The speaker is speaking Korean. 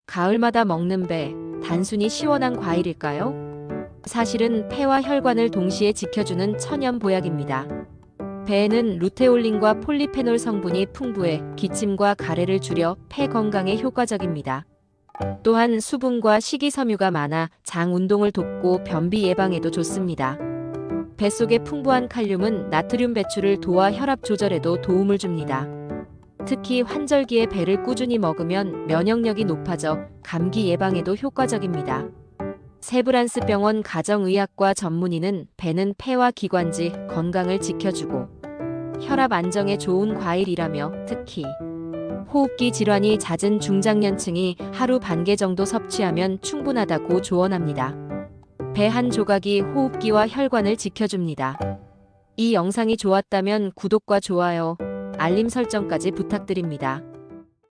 가을마다 먹는 배, 단순히 시원한 과일일까요? 사실은 폐와 혈관을 동시에 지켜주는 천연 보약입니다. 배에는 루테올린과 폴리페놀 성분이 풍부해 기침과 가래를 줄여 폐 건강에 효과적입니다. 또한 수분과 식이섬유가 많아 장 운동을 돕고 변비 예방에도 좋습니다. 뱃속의 풍부한 칼륨은 나트륨 배출을 도와 혈압 조절에도 도움을 줍니다. 특히 환절기에 배를 꾸준히 먹으면 면역력이 높아져 감기 예방에도 효과적입니다. 세브란스 병원 가정의학과 전문의는 배는 폐와 기관지 건강을 지켜주고 혈압 안정에 좋은 과일이라며 특히 호흡기 질환이 잦은 중장년층이 하루 반 개 정도 섭취하면 충분하다고 조언합니다. 배 한 조각이 호흡기와 혈관을 지켜줍니다. 이 영상이 좋았다면 구독과 좋아요, 알림 설정까지 부탁드립니다.